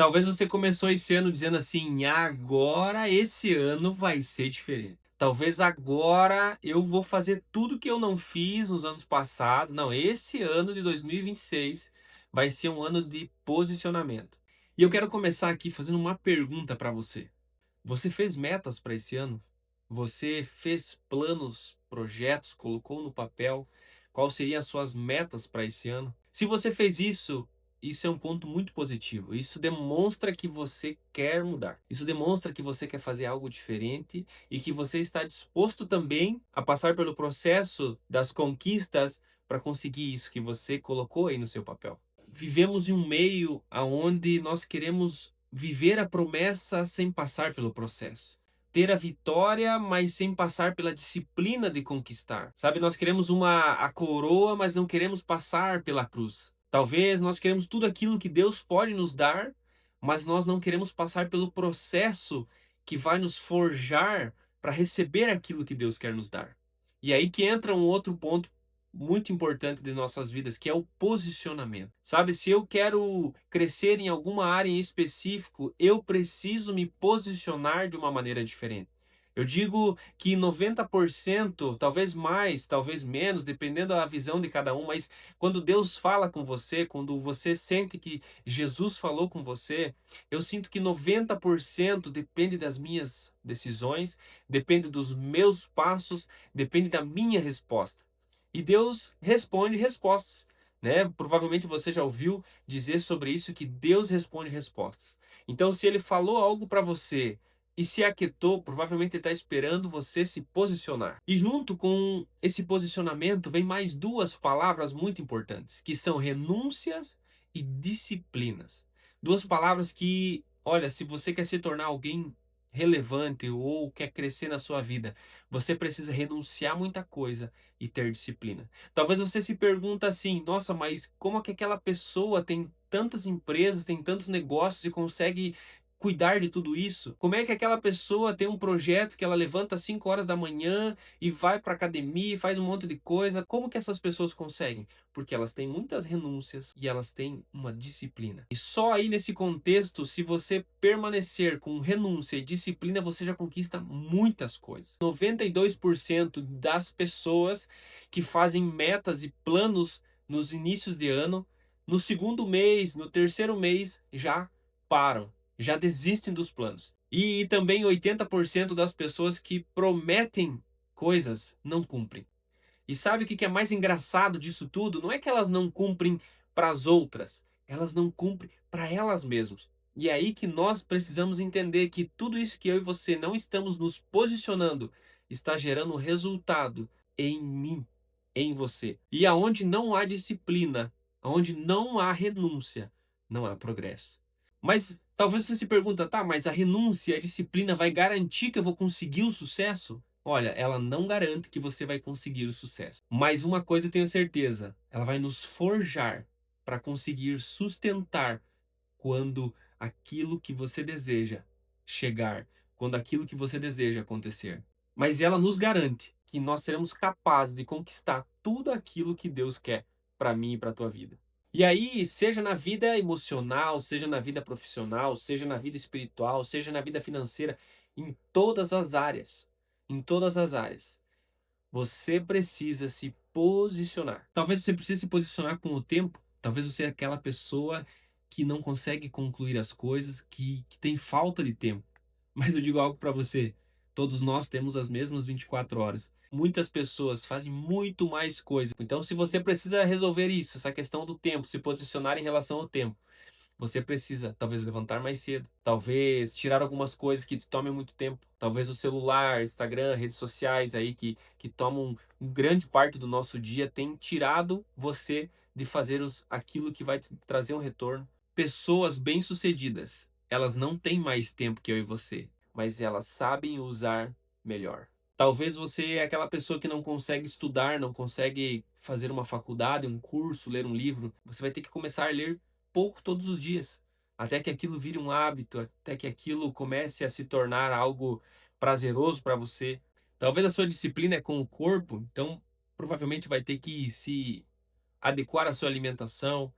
Talvez você começou esse ano dizendo assim: "Agora esse ano vai ser diferente. Talvez agora eu vou fazer tudo que eu não fiz nos anos passados. Não, esse ano de 2026 vai ser um ano de posicionamento". E eu quero começar aqui fazendo uma pergunta para você. Você fez metas para esse ano? Você fez planos, projetos, colocou no papel quais seriam as suas metas para esse ano? Se você fez isso, isso é um ponto muito positivo. Isso demonstra que você quer mudar. Isso demonstra que você quer fazer algo diferente e que você está disposto também a passar pelo processo das conquistas para conseguir isso que você colocou aí no seu papel. Vivemos em um meio aonde nós queremos viver a promessa sem passar pelo processo. Ter a vitória, mas sem passar pela disciplina de conquistar. Sabe, nós queremos a coroa, mas não queremos passar pela cruz. Talvez nós queremos tudo aquilo que Deus pode nos dar, mas nós não queremos passar pelo processo que vai nos forjar para receber aquilo que Deus quer nos dar. E aí que entra um outro ponto muito importante de nossas vidas, que é o posicionamento. Sabe, se eu quero crescer em alguma área em específico, eu preciso me posicionar de uma maneira diferente. Eu digo que 90%, talvez mais, talvez menos, dependendo da visão de cada um, mas quando Deus fala com você, quando você sente que Jesus falou com você, eu sinto que 90% depende das minhas decisões, depende dos meus passos, depende da minha resposta. E Deus responde respostas, né? Provavelmente você já ouviu dizer sobre isso que Deus responde respostas. Então, se ele falou algo para você e se aquietou, provavelmente ele está esperando você se posicionar. E junto com esse posicionamento vem mais duas palavras muito importantes, que são renúncias e disciplinas. Duas palavras que, olha, se você quer se tornar alguém relevante ou quer crescer na sua vida, você precisa renunciar muita coisa e ter disciplina. Talvez você se pergunta assim: "Nossa, mas como é que aquela pessoa tem tantas empresas, tem tantos negócios e consegue cuidar de tudo isso? Como é que aquela pessoa tem um projeto que ela levanta às 5 horas da manhã e vai para academia e faz um monte de coisa? Como que essas pessoas conseguem?" Porque elas têm muitas renúncias e elas têm uma disciplina. E só aí nesse contexto, se você permanecer com renúncia e disciplina, você já conquista muitas coisas. 92% das pessoas que fazem metas e planos nos inícios de ano, no segundo mês, no terceiro mês, já param, já desistem dos planos. E também 80% das pessoas que prometem coisas não cumprem. E sabe o que é mais engraçado disso tudo? Não é que elas não cumprem para as outras, elas não cumprem para elas mesmas. E é aí que nós precisamos entender que tudo isso que eu e você não estamos nos posicionando está gerando resultado em mim, em você. E aonde não há disciplina, aonde não há renúncia, não há progresso. Mas talvez você se pergunta, tá, mas a renúncia e a disciplina vai garantir que eu vou conseguir o sucesso? Olha, ela não garante que você vai conseguir o sucesso. Mas uma coisa eu tenho certeza, ela vai nos forjar para conseguir sustentar quando aquilo que você deseja chegar, quando aquilo que você deseja acontecer. Mas ela nos garante que nós seremos capazes de conquistar tudo aquilo que Deus quer para mim e para a tua vida. E aí, seja na vida emocional, seja na vida profissional, seja na vida espiritual, seja na vida financeira, em todas as áreas, em todas as áreas, você precisa se posicionar. Talvez você precise se posicionar com o tempo. Talvez você é aquela pessoa que não consegue concluir as coisas, que tem falta de tempo. Mas eu digo algo para você: todos nós temos as mesmas 24 horas. Muitas pessoas fazem muito mais coisa. Então, se você precisa resolver isso, essa questão do tempo, se posicionar em relação ao tempo, você precisa talvez levantar mais cedo, talvez tirar algumas coisas que te tomem muito tempo, talvez o celular, Instagram, redes sociais aí que tomam grande parte do nosso dia tem tirado você de fazer aquilo que vai te trazer um retorno. Pessoas bem-sucedidas, elas não têm mais tempo que eu e você, mas elas sabem usar melhor. Talvez você é aquela pessoa que não consegue estudar, não consegue fazer uma faculdade, um curso, ler um livro. Você vai ter que começar a ler pouco todos os dias, até que aquilo vire um hábito, até que aquilo comece a se tornar algo prazeroso para você. Talvez a sua disciplina é com o corpo, então provavelmente vai ter que se adequar à sua alimentação,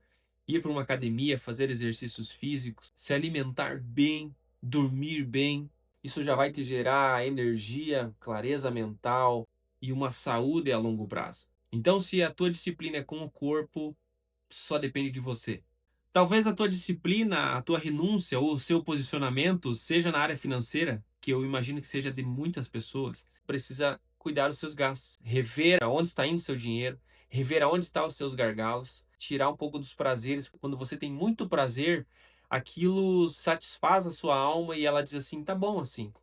ir para uma academia, fazer exercícios físicos, se alimentar bem, dormir bem. Isso já vai te gerar energia, clareza mental e uma saúde a longo prazo. Então, se a tua disciplina é com o corpo, só depende de você. Talvez a tua disciplina, a tua renúncia ou o seu posicionamento seja na área financeira, que eu imagino que seja de muitas pessoas. Precisa cuidar dos seus gastos, rever aonde está indo o seu dinheiro, rever aonde estão os seus gargalos, tirar um pouco dos prazeres. Quando você tem muito prazer, aquilo satisfaz a sua alma e ela diz assim, tá bom assim.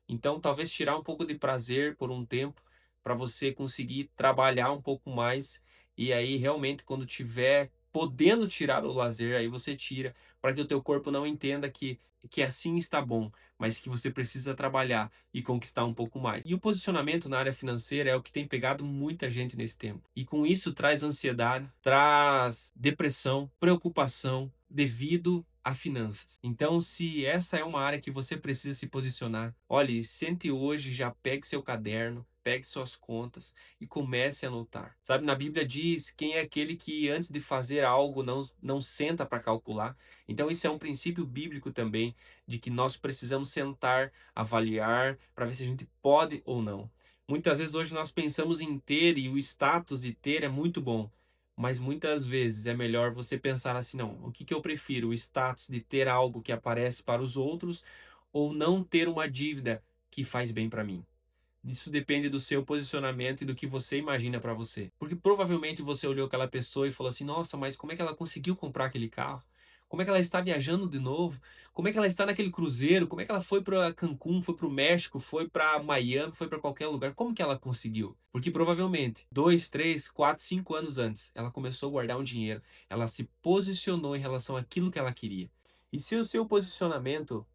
Então, talvez tirar um pouco de prazer por um tempo para você conseguir trabalhar um pouco mais e aí realmente quando tiver podendo tirar o lazer, aí você tira, para que o teu corpo não entenda que assim está bom, mas que você precisa trabalhar e conquistar um pouco mais. E o posicionamento na área financeira é o que tem pegado muita gente nesse tempo. E com isso traz ansiedade, traz depressão, preocupação devido a finanças. Então, se essa é uma área que você precisa se posicionar, olhe, sente hoje, já pegue seu caderno, pegue suas contas e comece a anotar. Sabe, na Bíblia diz quem é aquele que antes de fazer algo não senta para calcular. Então, isso é um princípio bíblico também, de que nós precisamos sentar, avaliar, para ver se a gente pode ou não. Muitas vezes hoje nós pensamos em ter e o status de ter é muito bom. Mas muitas vezes é melhor você pensar assim, não, o que eu prefiro? O status de ter algo que aparece para os outros ou não ter uma dívida que faz bem para mim? Isso depende do seu posicionamento e do que você imagina para você. Porque provavelmente você olhou aquela pessoa e falou assim: nossa, mas como é que ela conseguiu comprar aquele carro? Como é que ela está viajando de novo? Como é que ela está naquele cruzeiro? Como é que ela foi para Cancún, foi para o México, foi para Miami, foi para qualquer lugar? Como que ela conseguiu? Porque provavelmente 2, 3, 4, 5 anos antes, ela começou a guardar um dinheiro, ela se posicionou em relação àquilo que ela queria. E se o seu posicionamento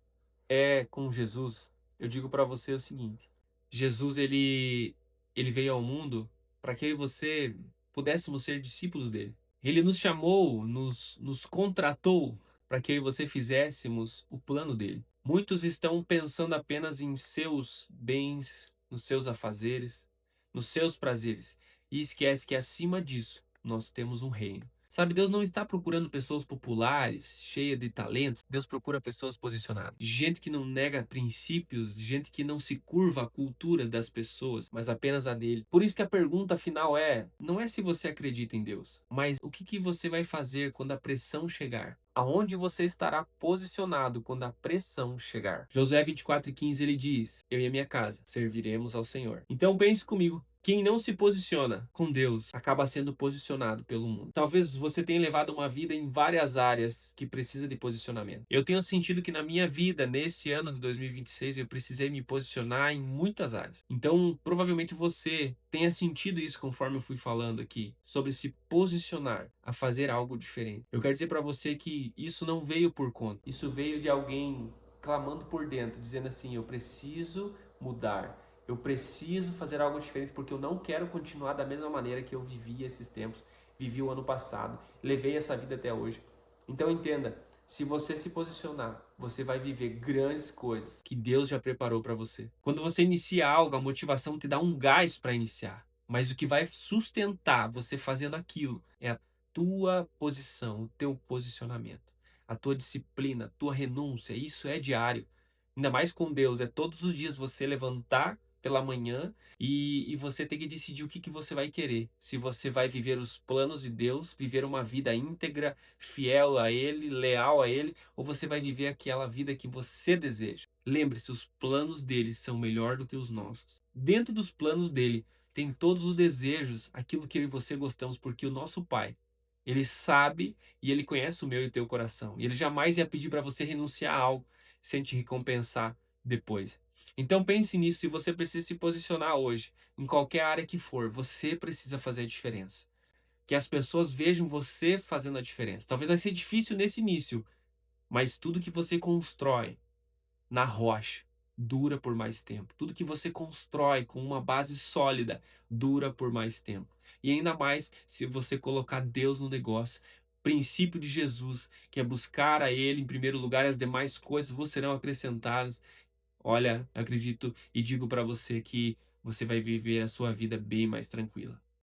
é com Jesus, eu digo para você o seguinte: Jesus ele veio ao mundo para que eu e você pudéssemos ser discípulos dele. Ele nos chamou, nos contratou para que eu e você fizéssemos o plano dele. Muitos estão pensando apenas em seus bens, nos seus afazeres, nos seus prazeres e esquece que acima disso nós temos um reino. Sabe, Deus não está procurando pessoas populares, cheias de talentos. Deus procura pessoas posicionadas. Gente que não nega princípios, gente que não se curva à cultura das pessoas, mas apenas a dele. Por isso que a pergunta final não é se você acredita em Deus, mas o que você vai fazer quando a pressão chegar? Aonde você estará posicionado quando a pressão chegar? Josué 24:15 ele diz: eu e a minha casa serviremos ao Senhor. Então pense comigo. Quem não se posiciona com Deus acaba sendo posicionado pelo mundo. Talvez você tenha levado uma vida em várias áreas que precisa de posicionamento. Eu tenho sentido que na minha vida, nesse ano de 2026, eu precisei me posicionar em muitas áreas. Então, provavelmente você tenha sentido isso conforme eu fui falando aqui, sobre se posicionar a fazer algo diferente. Eu quero dizer para você que isso não veio por conta. Isso veio de alguém clamando por dentro, dizendo assim: eu preciso mudar. Eu preciso fazer algo diferente porque eu não quero continuar da mesma maneira que eu vivi esses tempos, vivi o ano passado, levei essa vida até hoje. Então entenda, se você se posicionar, você vai viver grandes coisas que Deus já preparou para você. Quando você inicia algo, a motivação te dá um gás para iniciar, mas o que vai sustentar você fazendo aquilo é a tua posição, o teu posicionamento, a tua disciplina, a tua renúncia. Isso é diário. Ainda mais com Deus, é todos os dias você levantar pela manhã e você tem que decidir o que você vai querer. Se você vai viver os planos de Deus, viver uma vida íntegra, fiel a Ele, leal a Ele, ou você vai viver aquela vida que você deseja. Lembre-se, os planos dele são melhor do que os nossos. Dentro dos planos dele tem todos os desejos, aquilo que eu e você gostamos, porque o nosso Pai, ele sabe e ele conhece o meu e o teu coração. E ele jamais ia pedir para você renunciar a algo sem te recompensar depois. Então pense nisso, se você precisa se posicionar hoje, em qualquer área que for, você precisa fazer a diferença. Que as pessoas vejam você fazendo a diferença. Talvez vai ser difícil nesse início, mas tudo que você constrói na rocha dura por mais tempo. Tudo que você constrói com uma base sólida dura por mais tempo. E ainda mais se você colocar Deus no negócio. Princípio de Jesus, que é buscar a Ele em primeiro lugar, e as demais coisas vos serão acrescentadas. Olha, acredito e digo para você que você vai viver a sua vida bem mais tranquila.